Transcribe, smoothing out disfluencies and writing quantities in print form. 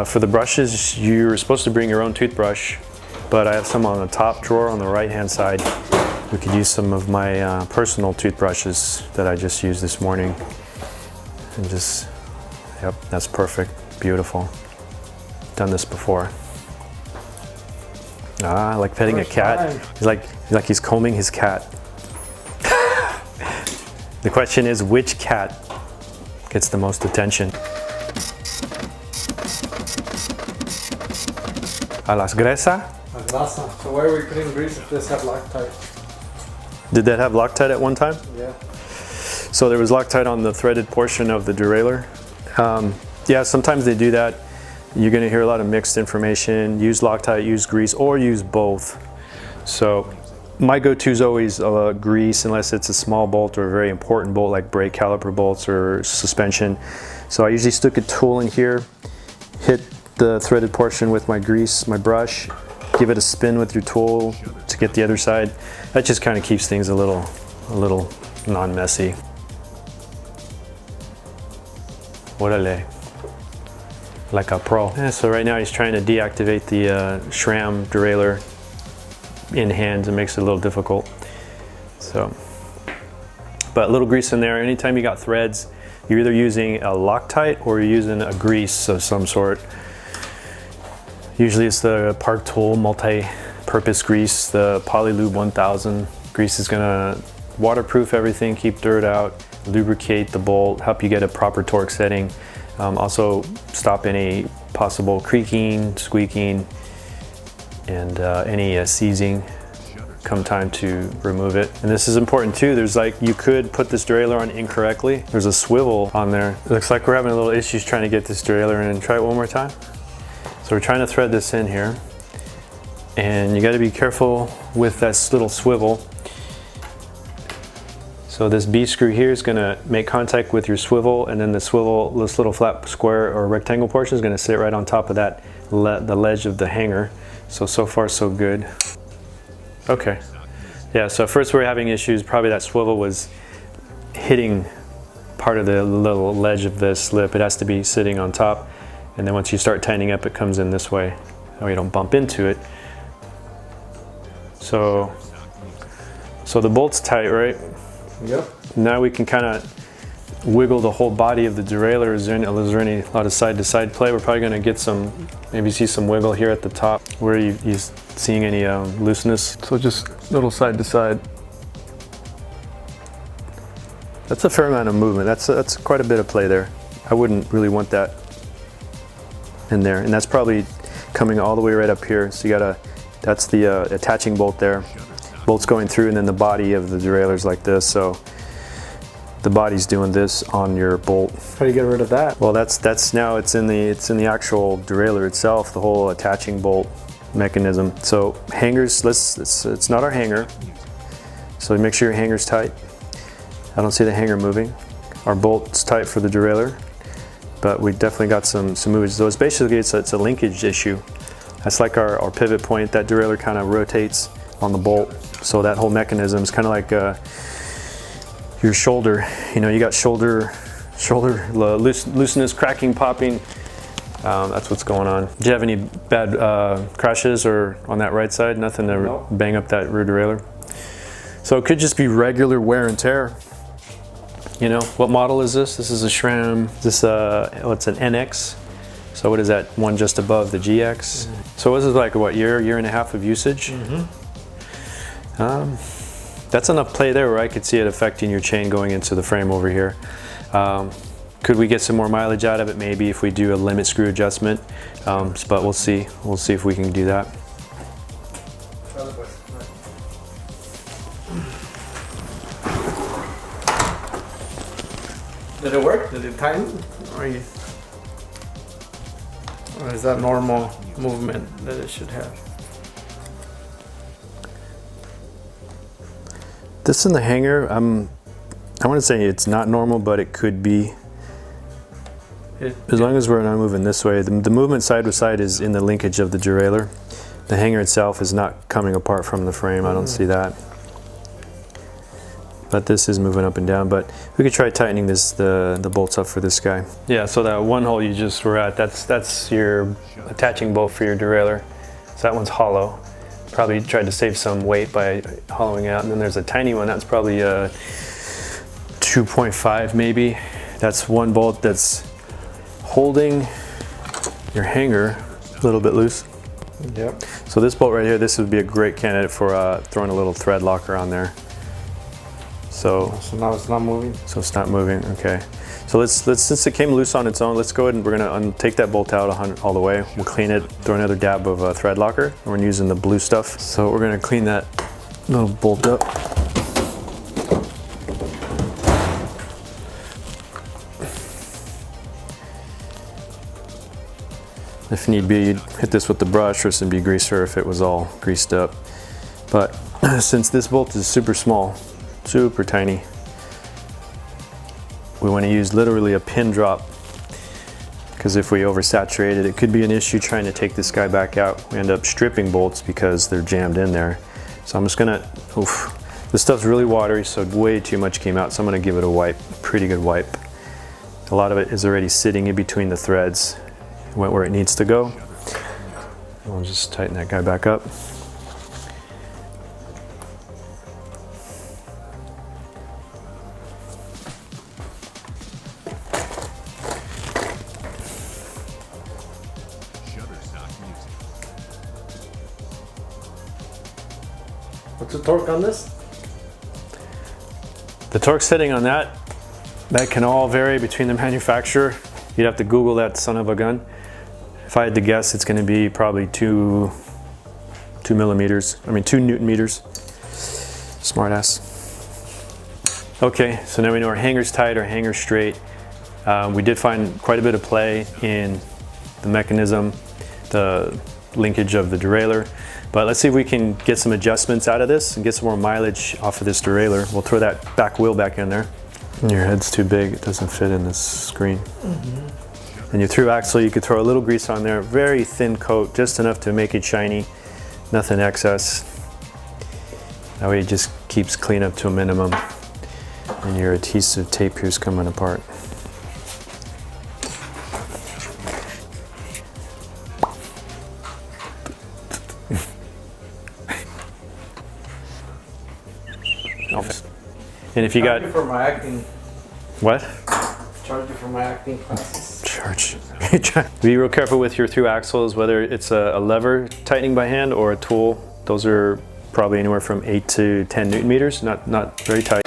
For the brushes, you're supposed to bring your own toothbrush, but I have some on the top drawer on the right-hand side. We could use some of my personal toothbrushes that I just used this morning. And just, yep, that's perfect, beautiful. Done this before. Ah, like petting a cat. He's like he's combing his cat. The question is, which cat gets the most attention? A las grasa? La grasa. So why are we putting grease if this had Loctite? Did that have Loctite at one time? Yeah. So there was Loctite on the threaded portion of the derailleur. Yeah, sometimes they do that. You're going to hear a lot of mixed information. Use Loctite, use grease, or use both. So my go-to is always grease, unless it's a small bolt or a very important bolt like brake caliper bolts or suspension. So I usually stick a tool in here, hit the threaded portion with my grease, my brush, give it a spin with your tool to get the other side. That just kind of keeps things a little non-messy. Orale. Like a pro. Yeah, so right now he's trying to deactivate the Sram derailleur in hand. It makes it a little difficult. So, but a little grease in there. Anytime you got threads, you're either using a Loctite or you're using a grease of some sort. Usually it's the Park Tool multi-purpose grease. The Polylube 1000 grease is gonna waterproof everything, keep dirt out, lubricate the bolt, help you get a proper torque setting. Also stop any possible creaking, squeaking, and any seizing come time to remove it. And this is important too. There's you could put this derailleur on incorrectly. There's a swivel on there. It looks like we're having a little issues trying to get this derailleur in. Try it one more time. So we're trying to thread this in here. And you got to be careful with that little swivel. So this B screw here is going to make contact with your swivel, and then the swivel, this little flat square or rectangle portion is going to sit right on top of that, the ledge of the hanger. So far so good. Okay. Yeah, so first we were having issues, probably that swivel was hitting part of the little ledge of the slip. It has to be sitting on top. And then once you start tightening up, it comes in this way. That way you don't bump into it. So the bolt's tight, right? Yep. Now we can kind of wiggle the whole body of the derailleur. Is there any lot of side-to-side play? We're probably going to get maybe see some wiggle here at the top. Where are you seeing any looseness? So just little side-to-side. That's a fair amount of movement. That's quite a bit of play there. I wouldn't really want that in there. And that's probably coming all the way right up here. So that's the attaching bolt there. Bolts going through, and then the body of the derailleur is like this. So the body's doing this on your bolt. How do you get rid of that? Well, that's now it's in the actual derailleur itself, the whole attaching bolt mechanism. So hangers, it's not our hanger. So make sure your hanger's tight. I don't see the hanger moving. Our bolt's tight for the derailleur, but we definitely got some movement. So it's a linkage issue. That's like our pivot point. That derailleur kind of rotates on the bolt. So that whole mechanism is kind of like your shoulder. You know, you got shoulder looseness, cracking, popping. That's what's going on. Do you have any bad crashes or on that right side? Nothing to bang up that rear derailleur? So it could just be regular wear and tear. You know, what model is this? This is a Sram. It's an NX. So what is that one just above the GX? Mm-hmm. So this is like what, year and a half of usage? Mm-hmm. That's enough play there where I could see it affecting your chain going into the frame over here. Could we get some more mileage out of it? Maybe if we do a limit screw adjustment, but we'll see. We'll see if we can do that. Did it work? Did it tighten? Or is that normal movement that it should have? This in the hanger, I want to say it's not normal, but it could be. As long as we're not moving this way. The movement side to side is in the linkage of the derailleur. The hanger itself is not coming apart from the frame. I don't see that. but this is moving up and down. But we could try tightening the bolts up for this guy. Yeah, so that one hole you just were at, that's your attaching bolt for your derailleur. So that one's hollow. Probably tried to save some weight by hollowing out. And then there's a tiny one, that's probably 2.5 maybe. That's one bolt that's holding your hanger a little bit loose. Yep. So this bolt right here, this would be a great candidate for throwing a little thread locker on there. So now it's not moving. So it's not moving, okay. So since it came loose on its own, let's go ahead and we're gonna take that bolt out all the way. We'll clean it, throw another dab of thread locker. And we're using the blue stuff. So we're gonna clean that little bolt up. If need be, you'd hit this with the brush or some degreaser if it was all greased up. But since this bolt is super small, super tiny, we want to use literally a pin drop, because if we oversaturate it, it could be an issue trying to take this guy back out. We end up stripping bolts because they're jammed in there. So I'm just gonna, this stuff's really watery, so way too much came out. So I'm gonna give it a wipe, pretty good wipe. A lot of it is already sitting in between the threads. It went where it needs to go. We'll just tighten that guy back up. What's the torque on this? The torque setting on that can all vary between the manufacturer. You'd have to Google that son of a gun. If I had to guess, it's going to be probably 2 Newton meters. Smart ass. Okay, so now we know our hanger's tight, our hanger's straight. We did find quite a bit of play in the mechanism, the linkage of the derailleur. But let's see if we can get some adjustments out of this and get some more mileage off of this derailleur. We'll throw that back wheel back in there. Your head's too big, it doesn't fit in this screen. And your through axle, you could throw a little grease on there, very thin coat, just enough to make it shiny, nothing excess. That way it just keeps clean up to a minimum. And your adhesive tape here's coming apart. And if you got for my acting. What? Charge you for my acting classes. Charge. Be real careful with your through axles, whether it's a lever tightening by hand or a tool. Those are probably anywhere from 8 to 10 Newton meters, not very tight.